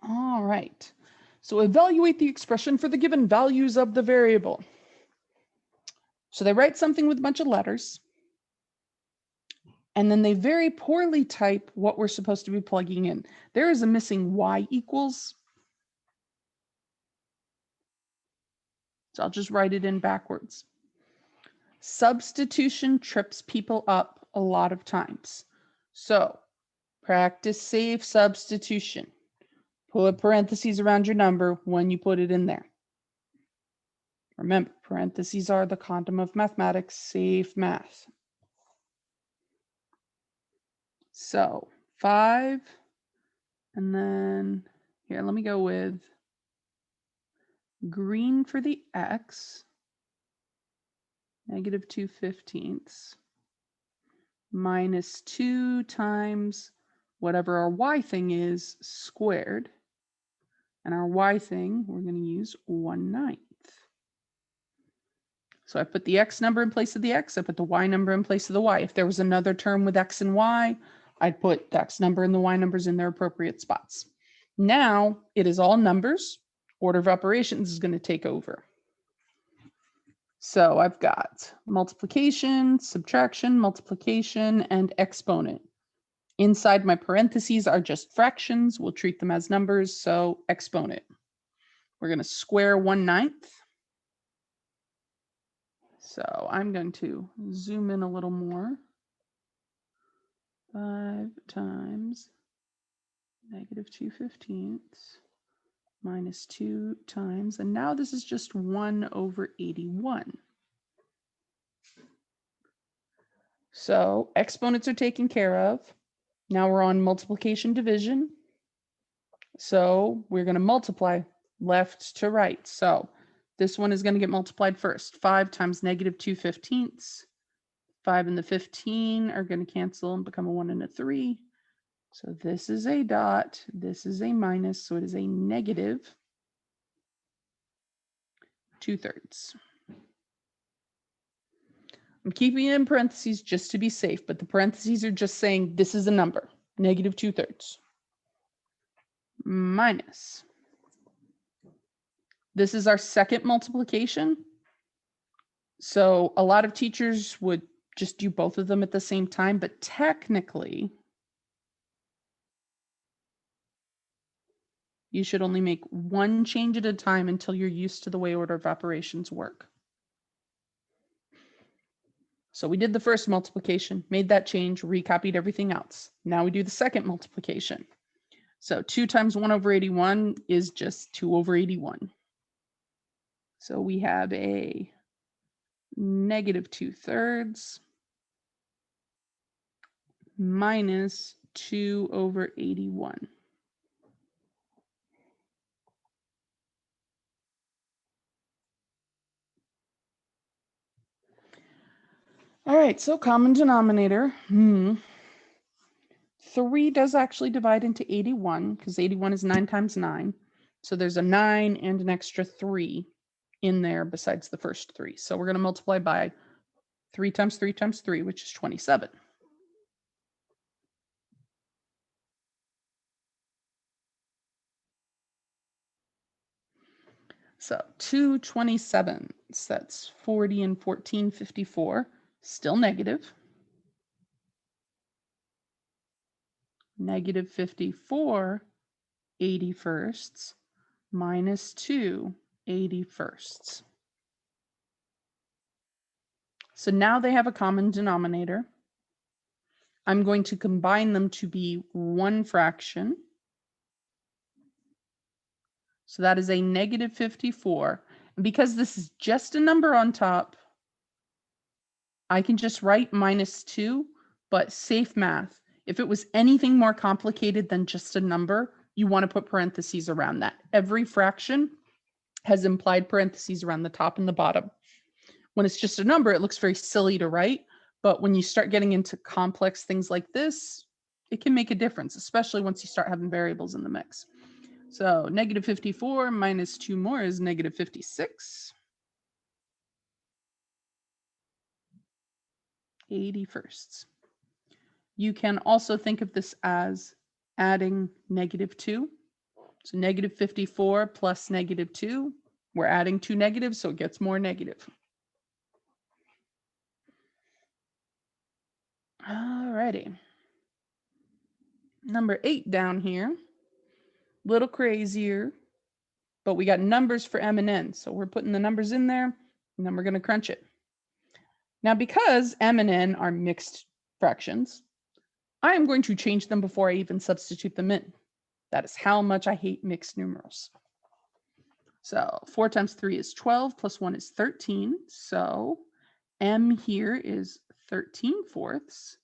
All right. So evaluate the expression for the given values of the variable. So they write something with a bunch of letters, and then they very poorly type what we're supposed to be plugging in. There is a missing y equals. So I'll just write it in backwards. Substitution trips people up a lot of times. So practice safe substitution. Put parentheses around your number when you put it in there. Remember, parentheses are the condom of mathematics, safe math. So 5, and then here, let me go with green for the x, negative 2/15, minus 2 times whatever our y thing is squared. And our y thing, we're going to use 1/9. So I put the x number in place of the x, I put the y number in place of the y. If there was another term with x and y, I'd put the x number and the y numbers in their appropriate spots. Now it is all numbers. Order of operations is going to take over. So I've got multiplication, subtraction, multiplication, and exponent. Inside my parentheses are just fractions. We'll treat them as numbers, so exponent. We're going to square 1/9. So I'm going to zoom in a little more. 5 times negative 2/15 minus 2 times, and now this is just 1/81. So exponents are taken care of. Now we're on multiplication division. So we're going to multiply left to right. So this one is going to get multiplied first. 5 times negative 2/15. 5 and the 15 are going to cancel and become a 1 and a 3. So this is a dot, this is a minus, so it is a negative 2/3. I'm keeping it in parentheses just to be safe, but the parentheses are just saying this is a number, negative 2/3. Minus. This is our second multiplication. So a lot of teachers would just do both of them at the same time, but technically, you should only make one change at a time until you're used to the way order of operations work. So we did the first multiplication, made that change, recopied everything else. Now we do the second multiplication. So 2 times 1/81 is just 2/81. So we have a negative 2/3 minus 2/81. All right, so common denominator. 3 does actually divide into 81 because 81 is 9 times 9. So there's a 9 and an extra 3 in there besides the first 3. So we're going to multiply by 3 times 3 times 3, which is 27. So 2 27s, that's 40 and 14, 54, still negative. Negative 54 81sts minus 2 81sts. So now they have a common denominator. I'm going to combine them to be one fraction. So that is a negative 54. And because this is just a number on top, I can just write minus 2, but safe math. If it was anything more complicated than just a number, you want to put parentheses around that. Every fraction has implied parentheses around the top and the bottom. When it's just a number, it looks very silly to write, but when you start getting into complex things like this, it can make a difference, especially once you start having variables in the mix. So negative 54 minus 2 more is negative 56. 81sts. You can also think of this as adding negative 2. So negative 54 plus negative 2. We're adding 2 negatives, so it gets more negative. All righty. Number 8 down here. Little crazier, but we got numbers for m and n. So we're putting the numbers in there, and then we're going to crunch it. Now, because m and n are mixed fractions, I am going to change them before I even substitute them in. That is how much I hate mixed numerals. So 4 times 3 is 12, plus 1 is 13. So m here is 13/4.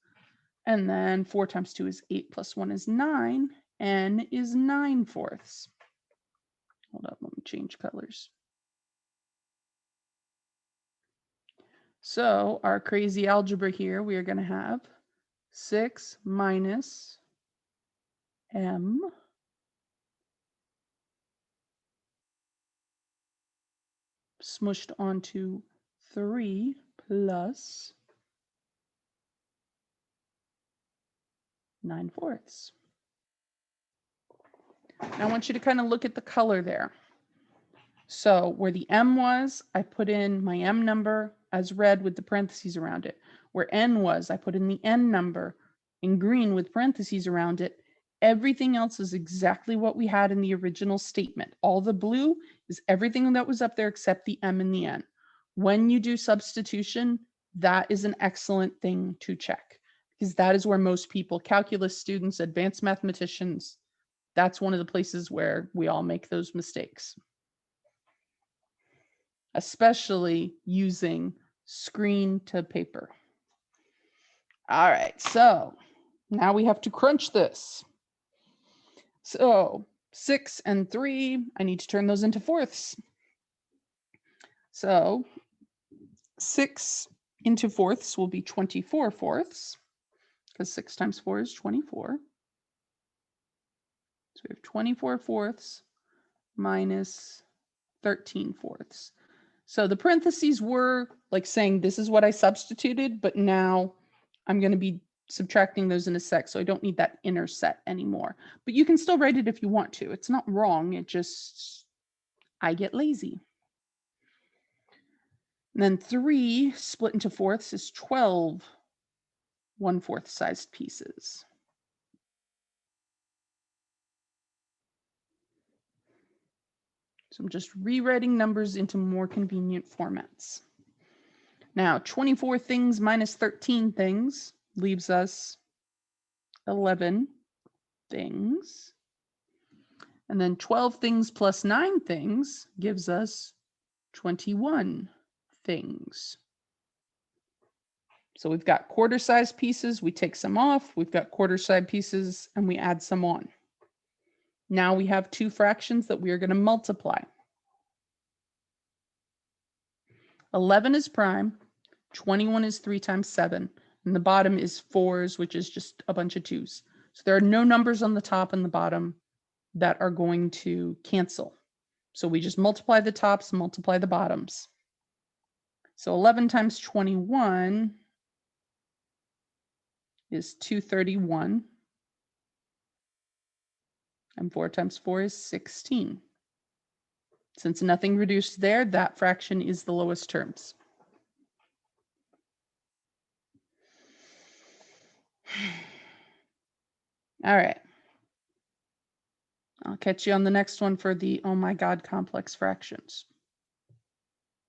And then 4 times 2 is 8, plus 1 is 9. N is 9/4. Hold up, let me change colors. So our crazy algebra here, we are going to have 6 minus m smushed onto 3 plus 9/4. Now I want you to kind of look at the color there. So where the m was, I put in my m number as red with the parentheses around it. Where n was, I put in the n number in green with parentheses around it. Everything else is exactly what we had in the original statement. All the blue is everything that was up there except the m and the n. When you do substitution, that is an excellent thing to check, because that is where most people, calculus students, advanced mathematicians, that's one of the places where we all make those mistakes, especially using screen to paper. All right, so now we have to crunch this. So 6 and 3, I need to turn those into fourths. So 6 into fourths will be 24/4, because 6 times 4 is 24. So we have 24/4 minus 13/4. So the parentheses were like saying this is what I substituted, but now I'm going to be subtracting those in a sec, so I don't need that inner set anymore. But you can still write it if you want to. It's not wrong. It just, I get lazy. And then 3 split into fourths is 12 1/4 sized pieces. So I'm just rewriting numbers into more convenient formats. Now, 24 things minus 13 things leaves us 11 things. And then 12 things plus 9 things gives us 21 things. So we've got quarter-sized pieces, we take some off, we've got quarter-sized pieces, and we add some on. Now we have 2 fractions that we are going to multiply. 11 is prime, 21 is 3 times 7, and the bottom is 4s, which is just a bunch of 2s. So there are no numbers on the top and the bottom that are going to cancel. So we just multiply the tops, multiply the bottoms. So 11 times 21 is 231. And 4 times 4 is 16. Since nothing reduced there, that fraction is the lowest terms. All right. I'll catch you on the next one for the oh my god complex fractions.